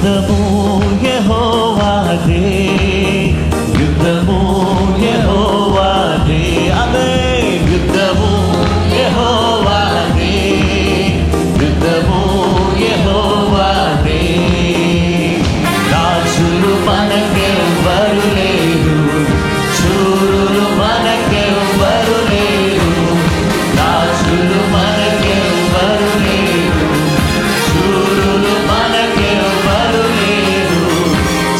యుద్ధము యెహోవాదే, యుద్ధము యెహోవాదే, అదే యుద్ధము యెహోవాదే, యుద్ధము యెహోవాదే. రాజులు మనకెవ్వరు లేరు, శూరులు మనకెవ్వరు లేరు, రాజులు మనకెవ్వరు లేరు, శూరులు మనకెవ్వరు లేరు.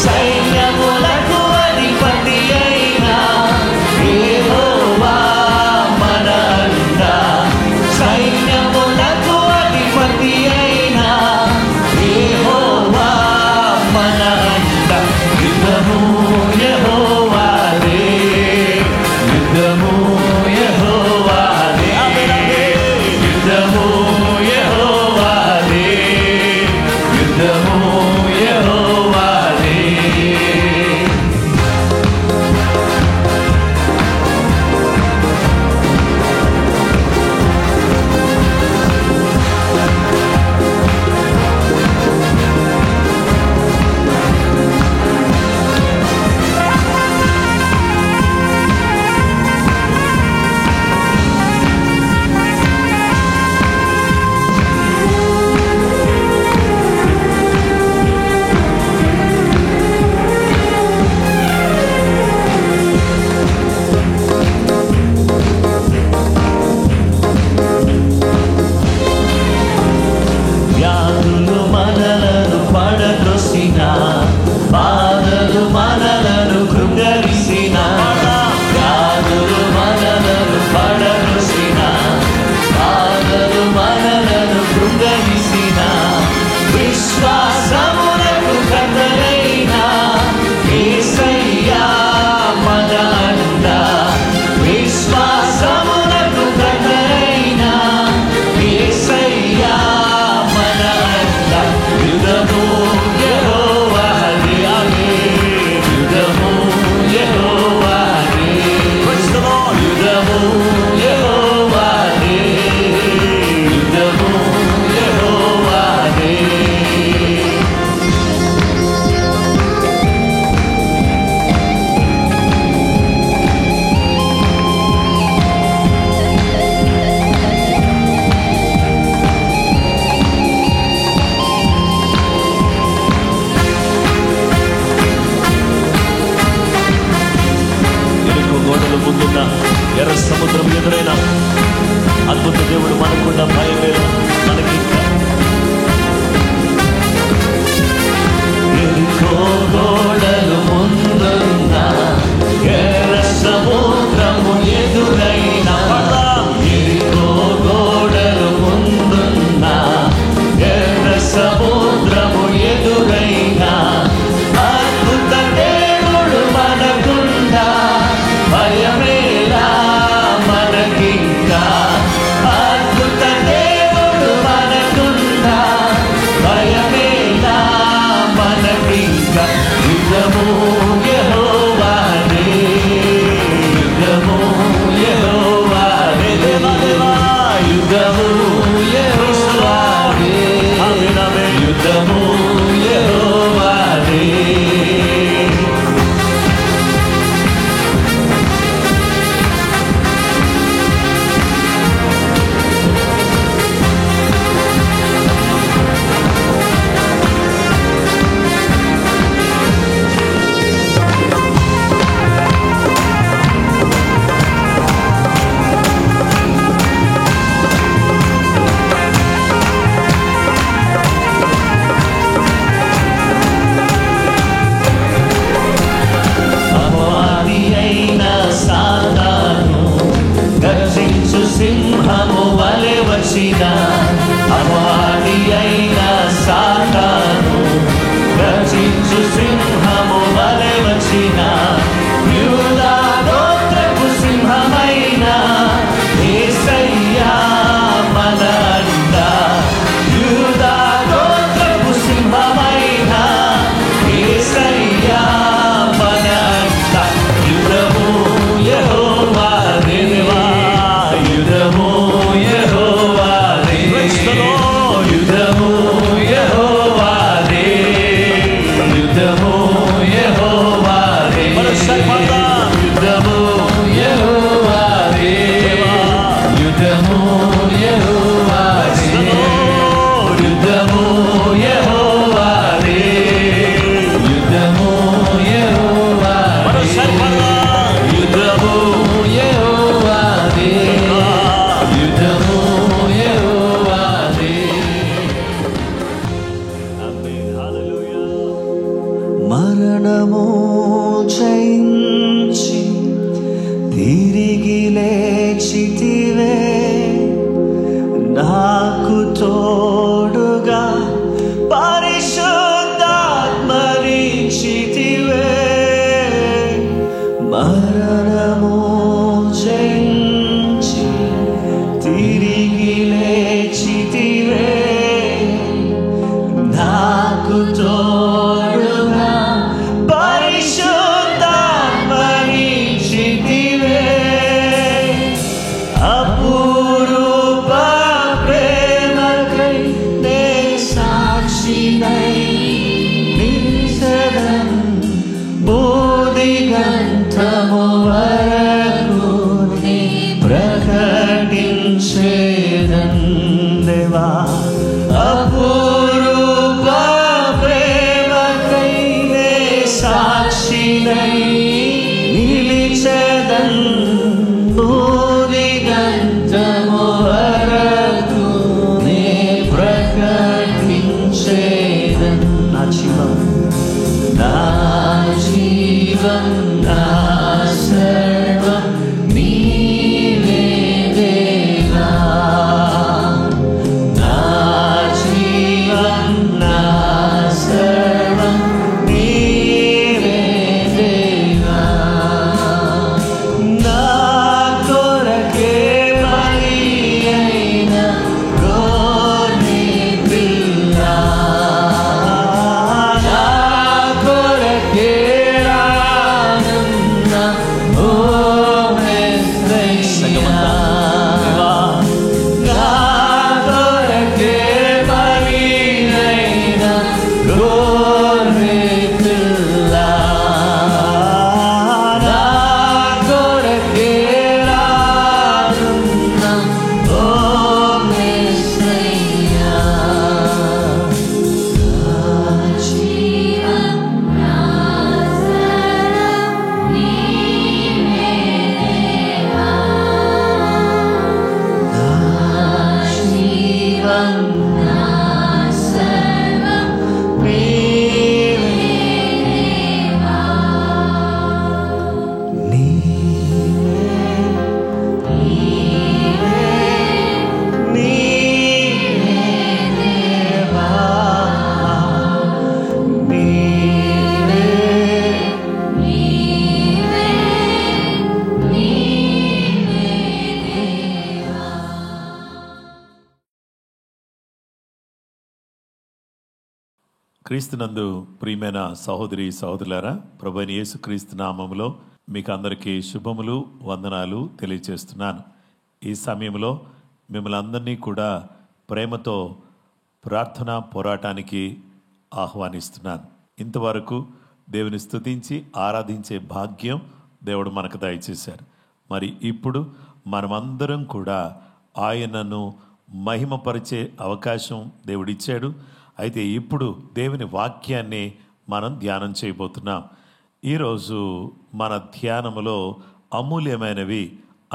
సైన్యములకు అధిపతి అయిన యెహోవా మన అండ, సైన్యములకు అధిపతి అయిన యెహోవా మన అండ. యుద్ధము యెహోవాదే, యుద్ధము యెహోవాదే, యుద్ధము యెహోవాదే, యుద్ధము యెహోవాదే. వ్యాధులు మనలను పడద్రోసిన, బాధలు మనలను కృంగరిసిన, వ్యాధులు మనలను పడద్రోసిన, బాధలు మనలను కృంగరిసిన, విశ్వాసమునకు కర్తయైన యేసయ్యా మన అండ, విశ్వాసమునకు కర్తయైన యేసయ్యా మన అండ. యుద్ధము యెహోవాదే, యుద్ధము యెహోవాదే, యుద్ధము యెహోవాదే, యుద్ధము యెహోవాదే. ఎరుకో గోడలు ముందున్న ఎర్ర సముద్రం ఎదురైన అద్భుత దేవుడు మనకున్న భయం లేదు మనకి. ఎరుకో గోడలు ముందున్న ఎర్ర సముద్రము ఎదురైన, ఎరుకో గోడలు ముందున్న ఎర్ర సముద్రము ఎదురైన అద్భుత దేవుడు మనకుండా భయమేలా మనకింకా, అద్భుత దేవుడు మనకుండా భయమేలా మనకింకా. యుద్ధము యెహోవాదే, యుద్ధము యెహోవాదే, దేవా దేవా యుద్ధము యెహోవాదే, యుద్ధము యెహోవాదే. మరణము జయించి తిరిగి లేచితివే, నాకు తోడుగా పరిశుద్ధాత్మనిచ్చితివే. మరణము జయించి తిరిగి లేచితివే, నాకు తోడుగా పరిశుద్ధాత్మనిచ్చితివే. అపురూప ప్రేమకై నే సాక్షినై నిలిచెదన్, బోధిగంతము వరకు నీ ప్రకటించెదన్. దేవా అపురూప ప్రేమకై నే సాక్షినై నిలిచెదన్, బోధిగంతము వరకు నీ ప్రకటించెదన్. నా జీవం నా సర్వం నీవే దేవా. నా జీవం నా సర్వం నీవే దేవా. నా కొరకే బలి అయిన గొర్రె పిల్ల, నా కొరకే రానున్న ఓ మెస్సయ్యా. నా కొరకే బలి అయిన గొర్రె పిల్ల, నా కొరకే రానున్న ఓ మెస్సయ్యా. క్రీస్తునందు ప్రియమైన సహోదరి సహోదరులారా, ప్రభువైన యేసుక్రీస్తు నామములో మీకు అందరికీ శుభములు వందనాలు తెలియజేస్తున్నాను. ఈ సమయంలో మిమ్మల్ని అందరినీ కూడా ప్రేమతో ప్రార్థనా పోరాటానికి ఆహ్వానిస్తున్నాను. ఇంతవరకు దేవుని స్తుతించి ఆరాధించే భాగ్యం దేవుడు మనకు దయచేశారు. మరి ఇప్పుడు మనమందరం కూడా ఆయనను మహిమపరిచే అవకాశం దేవుడిచ్చాడు. అయితే ఇప్పుడు దేవుని వాక్యాన్ని మనం ధ్యానం చేయబోతున్నాం. ఈరోజు మన ధ్యానములో అమూల్యమైనవి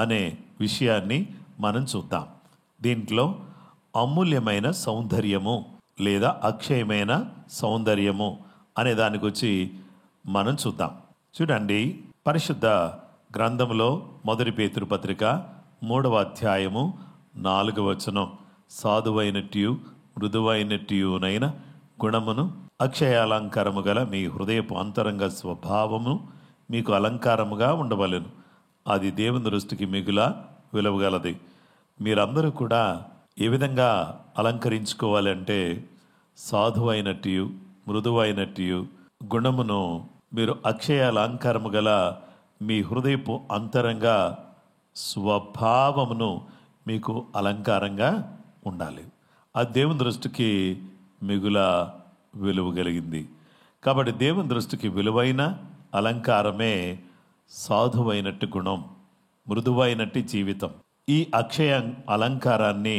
అనే విషయాన్ని మనం చూద్దాం. దీంట్లో అమూల్యమైన సౌందర్యము లేదా అక్షయమైన సౌందర్యము అనే దానికి వచ్చి మనం చూద్దాం. చూడండి, పరిశుద్ధ గ్రంథంలో 1 పేతురు పత్రిక 3వ అధ్యాయము 4వ వచనం, సాధువైనట్టు మృదువైనట్టునైన గుణమును అక్షయాలంకారము గల మీ హృదయపు అంతరంగ స్వభావము మీకు అలంకారముగా ఉండవలెను, అది దేవుని దృష్టికి మిగుల విలువగలది. మీరందరూ కూడా ఏ విధంగా అలంకరించుకోవాలంటే సాధువైనట్టు మృదువైనట్టు గుణమును మీరు అక్షయాలంకారము గల మీ హృదయపు అంతరంగ స్వభావమును మీకు అలంకారంగా ఉండాలి. ఆ దేవుని దృష్టికి మిగుల విలువ కలిగింది. కాబట్టి దేవుని దృష్టికి విలువైన అలంకారమే సాధువైనట్టు గుణం, మృదువైనట్టు జీవితం. ఈ అక్షయ అలంకారాన్ని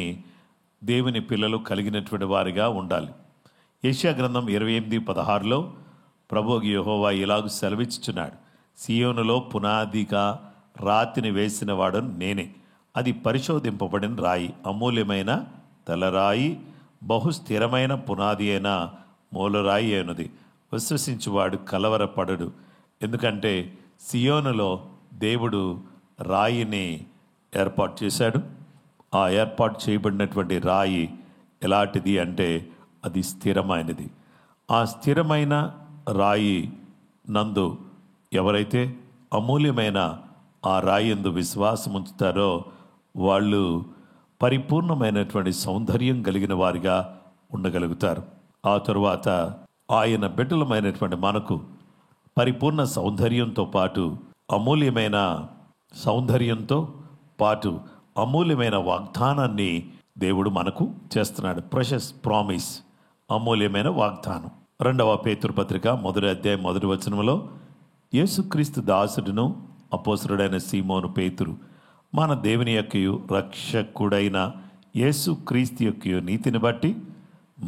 దేవుని పిల్లలు కలిగినటువంటి వారిగా ఉండాలి. యెషయా గ్రంథం 28:16లో ప్రభువు యెహోవా ఇలాగ సెలవిచ్చుచున్నాడు, సియోనులో పునాదిగా రాతిని వేసిన వాడు నేనే, అది పరిశోధింపబడిన రాయి, అమూల్యమైన తెల్లరాయి, బహు స్థిరమైన పునాది అయిన మూలరాయి అయినది. విశ్వసించువాడు కలవరపడడు. ఎందుకంటే సియోనులో దేవుడు రాయిని ఏర్పాటు చేశాడు. ఆ ఏర్పాటు చేయబడినటువంటి రాయి ఎలాంటిది అంటే అది స్థిరమైనది. ఆ స్థిరమైన రాయి నందు ఎవరైతే అమూల్యమైన ఆ రాయి యందు విశ్వాసం ఉంచుతారో వాళ్ళు పరిపూర్ణమైనటువంటి సౌందర్యం కలిగిన వారిగా ఉండగలుగుతారు. ఆ తరువాత ఆయన బిడ్డలమైనటువంటి మనకు పరిపూర్ణ సౌందర్యంతో పాటు అమూల్యమైన సౌందర్యంతో పాటు అమూల్యమైన వాగ్దానాన్ని దేవుడు మనకు చేస్తున్నాడు. ప్రెషస్ ప్రామిస్, అమూల్యమైన వాగ్దానం. 2వ పేతురు పత్రిక 1వ అధ్యాయం 1వ వచనంలో యేసుక్రీస్తు దాసుడును అపోస్తలుడైన సీమోను పేతురు మన దేవుని యొక్కయు రక్షకుడైన యేసుక్రీస్తు యొక్కయు నీతిని బట్టి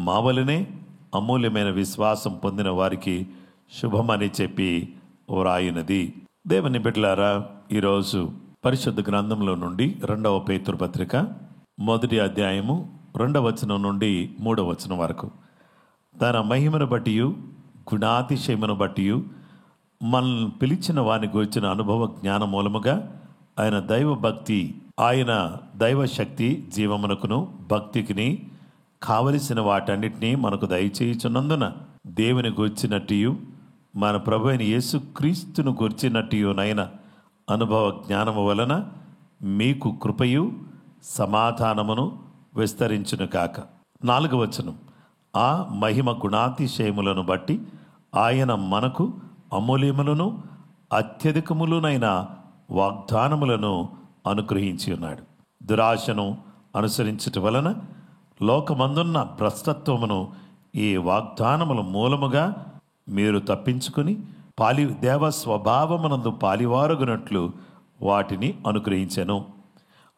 మా వలనే అమూల్యమైన విశ్వాసం పొందిన వారికి శుభమని చెప్పి వ్రాయినది. దేవుని బిడ్డలారా, ఈరోజు పరిశుద్ధ గ్రంథంలో నుండి 2వ పేతురు పత్రిక 1వ అధ్యాయము 2వ వచనం నుండి 3వ వచనం వరకు తన మహిమను బట్టియు గుణాతిశయమును బట్టియు మనల్ని పిలిచిన వాని గురించిన అనుభవ జ్ఞాన మూలముగా ఆయన దైవ భక్తి, ఆయన దైవ శక్తి జీవమునకును భక్తికిని కావలసిన వాటన్నిటినీ మనకు దయచేయుచున్నందున దేవుని గూర్చినట్టు మన ప్రభు అయిన యేసుక్రీస్తును గూర్చినట్టునైన అనుభవ జ్ఞానము వలన మీకు కృపయు సమాధానమును విస్తరించును కాక. 4వ వచనం ఆ మహిమ గుణాతిశయములను బట్టి ఆయన మనకు అమూల్యములను అత్యధికములునైన వాగ్దానములను అనుగ్రహించి ఉన్నాడు. దురాశను అనుసరించుట వలన లోకమందున్న భ్రష్టత్వమును ఈ వాగ్దానముల మూలముగా మీరు తప్పించుకుని దేవ స్వభావమునందు పాలివారుగునట్లు వాటిని అనుగ్రహించెను.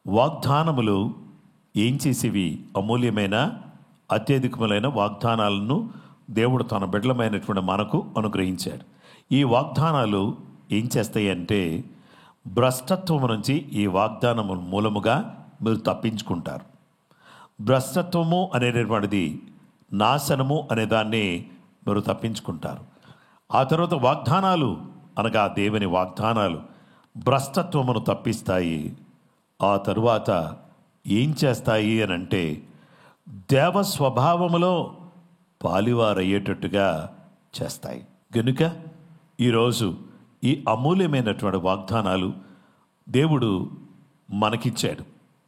వాగ్దానములు ఏం చేసేవి? అమూల్యమైన అత్యధికములైన వాగ్దానాలను దేవుడు తన బిడ్డలమైనటువంటి మనకు అనుగ్రహించాడు. ఈ వాగ్దానాలు ఏం చేస్తాయి అంటే భ్రష్టత్వము నుంచి ఈ వాగ్దానము మూలముగా మీరు తప్పించుకుంటారు. భ్రష్టత్వము అనేటటువంటిది నాశనము అనే దాన్ని మీరు తప్పించుకుంటారు. ఆ తర్వాత వాగ్దానాలు అనగా దేవుని వాగ్దానాలు భ్రష్టత్వమును తప్పిస్తాయి. ఆ తరువాత ఏం చేస్తాయి అని అంటే దేవ స్వభావములో పాలివారయ్యేటట్టుగా చేస్తాయి. గనుక ఈరోజు ఈ అమూల్యమైనటువంటి వాగ్దానాలు దేవుడు మనకిచ్చాడు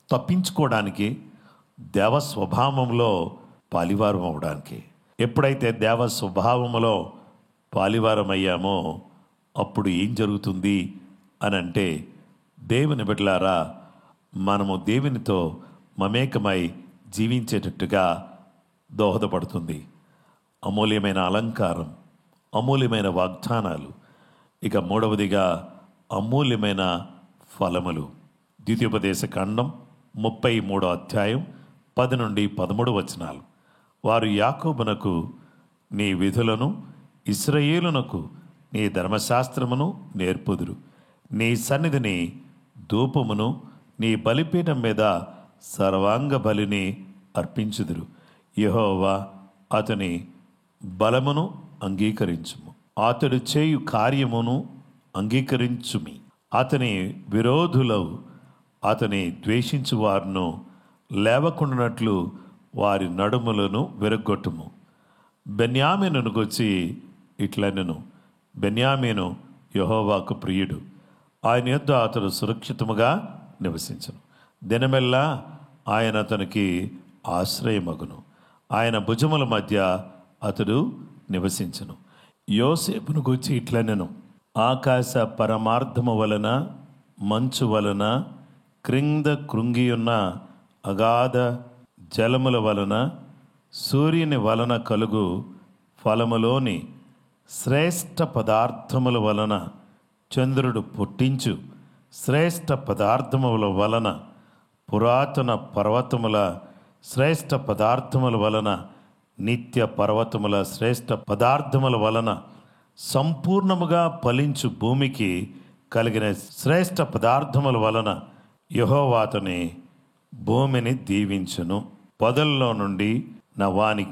తప్పించుకోవడానికి, దేవ స్వభావంలో పాలివారం అవడానికి. ఎప్పుడైతే దేవ స్వభావంలో పాలివారం అయ్యామో అప్పుడు ఏం జరుగుతుంది అని అంటే దేవుని బిడ్డలారా, మనము దేవునితో మమేకమై జీవించేటట్టుగా దోహదపడుతుంది. అమూల్యమైన అలంకారం, అమూల్యమైన వాగ్దానాలు. ఇక 3వదిగా అమూల్యమైన ఫలములు. ద్వితీయోపదేశ కాండం 33వ అధ్యాయం 10 నుండి 13 వచనాలు. వారు యాకోబునకు నీ విధులను, ఇశ్రాయేలునకు నీ ధర్మశాస్త్రమును నేర్పుదురు. నీ సన్నిధిని ధూపమును, నీ బలిపీఠం మీద సర్వాంగ బలిని అర్పించుదురు. యెహోవా అతని బలమును అంగీకరించుము, అతడు చేయు కార్యమును అంగీకరించుమి. అతని విరోధులు అతని ద్వేషించు వారును లేవకుండానట్లు వారి నడుములను విరగొట్టుము. బెన్యామీనును గూర్చి ఇట్లనెను, బెన్యామీను యెహోవాకు ప్రియుడు, ఆయన యొద్ద అతడు సురక్షితముగా నివసించును. దినమెల్లా ఆయన అతనికి ఆశ్రయమగును, ఆయన భుజముల మధ్య అతడు నివసించును. యోసేపును గూర్చి ఇట్లనెను, ఆకాశ పరమార్థము వలన, మంచు వలన, క్రింద కృంగియున్న అగాధ జలముల వలన, సూర్యుని వలన కలుగు ఫలములోని శ్రేష్ఠ పదార్థముల వలన, చంద్రుడు పుట్టించు శ్రేష్ఠ పదార్థముల వలన, పురాతన పర్వతముల శ్రేష్ఠ పదార్థముల వలన, నిత్య పర్వతముల శ్రేష్ఠ పదార్థముల వలన, సంపూర్ణముగా ఫలించు భూమికి కలిగిన శ్రేష్ఠ పదార్థముల వలన యెహోవా అతని భూమిని దీవించును. పొదల్లో నుండి నా వాని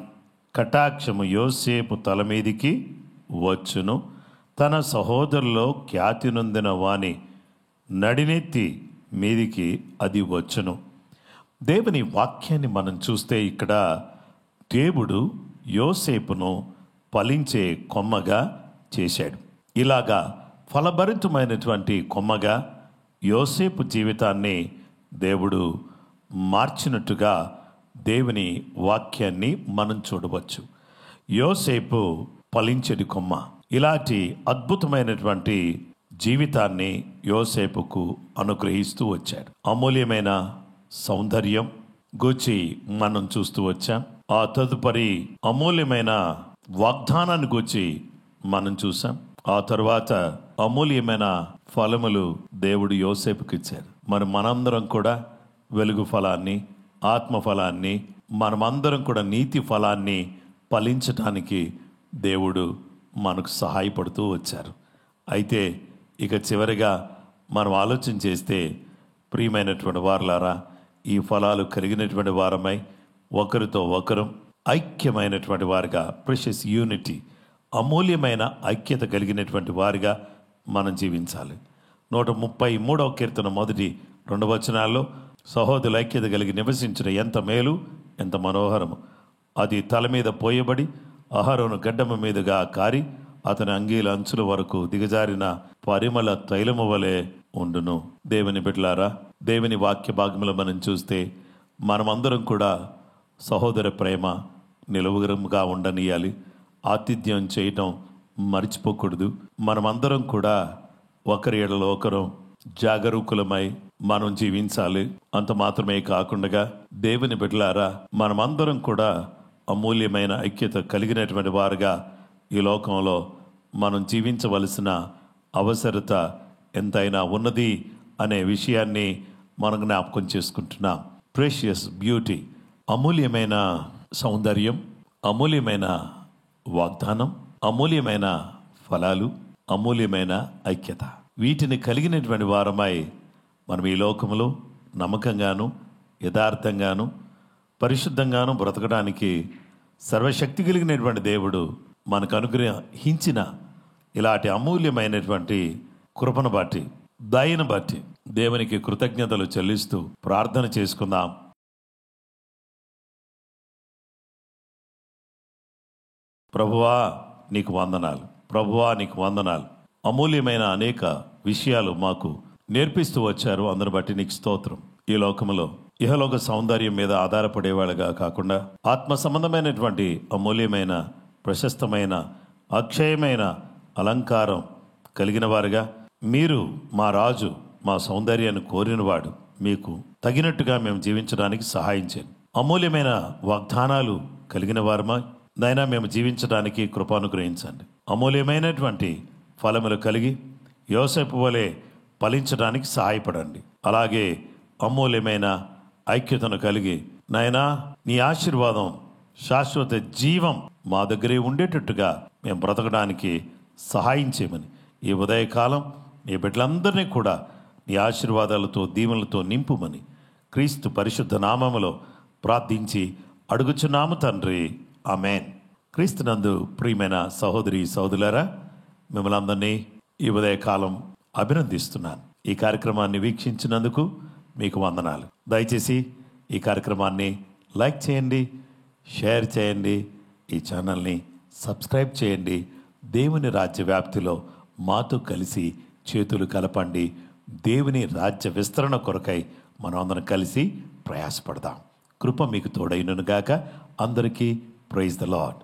కటాక్షము యోసేపు తల మీదికి వచ్చును, తన సహోదరులో ఖ్యాతి నొందిన వాని నడినెత్తి మీదికి అది వచ్చును. దేవుని వాక్యాన్ని మనం చూస్తే ఇక్కడ దేవుడు యోసేపును ఫలించే కొమ్మగా చేశాడు. ఇలాగా ఫలభరితమైనటువంటి కొమ్మగా యోసేపు జీవితాన్ని దేవుడు మార్చినట్టుగా దేవుని వాక్యాన్ని మనం చూడవచ్చు. యోసేపు ఫలించడి కొమ్మ. ఇలాంటి అద్భుతమైనటువంటి జీవితాన్ని యోసేపుకు అనుగ్రహిస్తూ వచ్చాడు. అమూల్యమైన సౌందర్యం గూర్చి మనం చూస్తూ వచ్చాం. ఆ తదుపరి అమూల్యమైన వాగ్దానాన్ని గూర్చి మనం చూసాం. ఆ తరువాత అమూల్యమైన ఫలములు దేవుడు యోసేపుకి ఇచ్చారు. మరి మనందరం కూడా వెలుగు ఫలాన్ని, ఆత్మ ఫలాన్ని, మనమందరం కూడా నీతి ఫలాన్ని ఫలించటానికి దేవుడు మనకు సహాయపడుతూ వచ్చారు. అయితే ఇక చివరిగా మనం ఆలోచన చేస్తే, ప్రియమైనటువంటి వారలారా, ఈ ఫలాలు కలిగినటువంటి వారమై ఒకరితో ఒకరు ఐక్యమైనటువంటి వారిగా, ప్రెషియస్ యూనిటీ, అమూల్యమైన ఐక్యత కలిగినటువంటి వారిగా మనం జీవించాలి. 133వ కీర్తన 1-2 వచనాల్లో సహోదరుల ఐక్యత కలిగి నివసించిన ఎంత మేలు, ఎంత మనోహరము. అది తల మీద పోయబడి అహరోను గడ్డము మీదుగా కారి అతని అంగీల అంచుల వరకు దిగజారిన పరిమళ తైలము వలె ఉండును. దేవుని బిడ్డలారా, దేవుని వాక్య భాగంలో మనం చూస్తే మనమందరం కూడా సహోదర ప్రేమ నిలువుగా ఉండనీయాలి. ఆతిథ్యం చేయటం మర్చిపోకూడదు. మనమందరం కూడా ఒకరి ఎడల ఒకరు జాగరూకులమై మనం జీవించాలి. అంత మాత్రమే కాకుండా దేవుని బిడ్డలారా, మనమందరం కూడా అమూల్యమైన ఐక్యత కలిగినటువంటి వారుగా ఈ లోకంలో మనం జీవించవలసిన అవసరత ఎంతైనా ఉన్నది అనే విషయాన్ని మనం జ్ఞాపకం చేసుకుంటున్నాం. ప్రెషియస్ బ్యూటీ, అమూల్యమైన సౌందర్యం, అమూల్యమైన వాగ్దానం, అమూల్యమైన ఫలాలు, అమూల్యమైన ఐక్యత, వీటిని కలిగినటువంటి వారమై మనం ఈ లోకంలో నమ్మకంగాను, యథార్థంగాను, పరిశుద్ధంగాను బ్రతకడానికి సర్వశక్తి కలిగినటువంటి దేవుడు మనకు అనుగ్రహించిన ఇలాంటి అమూల్యమైనటువంటి కృపను బట్టి, దయను బట్టి దేవునికి కృతజ్ఞతలు చెల్లిస్తూ ప్రార్థన చేసుకుందాం. ప్రభువా నీకు వందనాలు, ప్రభువా నీకు వందనాలు. అమూల్యమైన అనేక విషయాలు మాకు నేర్పిస్తూ వచ్చారు. అందరు బట్టి నీకు స్తోత్రం. ఈ లోకంలో ఇహలోక సౌందర్యం మీద ఆధారపడేవాళ్ళగా కాకుండా ఆత్మ సంబంధమైనటువంటి అమూల్యమైన, ప్రశస్తమైన, అక్షయమైన అలంకారం కలిగిన వారుగా, మీరు మా రాజు, మా సౌందర్యాన్ని కోరినవాడు, మీకు తగినట్టుగా మేము జీవించడానికి సహాయం చేయండి. అమూల్యమైన వాగ్దానాలు కలిగిన వారమా నైనా మేము జీవించడానికి కృపానుగ్రహించండి. అమూల్యమైనటువంటి ఫలములు కలిగి యోసేపు వలె ఫలించడానికి సహాయపడండి. అలాగే అమూల్యమైన ఐక్యతను కలిగి నాయనా నీ ఆశీర్వాదం, శాశ్వత జీవం మా దగ్గరే ఉండేటట్టుగా మేము బ్రతకడానికి సహాయం చేయమని ఈ ఉదయకాలం మీ బిడ్డలందరినీ కూడా నీ ఆశీర్వాదాలతో, దీవెనలతో నింపుమని క్రీస్తు పరిశుద్ధ నామములో ప్రార్థించి అడుగుచున్నాము తండ్రి, ఆమేన్. క్రీస్తునందు ప్రియమైన సహోదరి సహోదరులారా, మిమ్మల్ని అందరినీ ఈ ఉదయకాలం అభినందిస్తున్నాను. ఈ కార్యక్రమాన్ని వీక్షించినందుకు మీకు వందనాలు. దయచేసి ఈ కార్యక్రమాన్ని లైక్ చేయండి, షేర్ చేయండి, ఈ ఛానల్ని సబ్స్క్రైబ్ చేయండి. దేవుని రాజ్య వ్యాప్తిలో మాతో కలిసి చేతులు కలపండి. దేవుని రాజ్య విస్తరణ కొరకై మనం అందరం కలిసి ప్రయాసపడదాం. కృప మీకు తోడైనను గాక. అందరికీ ప్రైజ్ ద లార్డ్.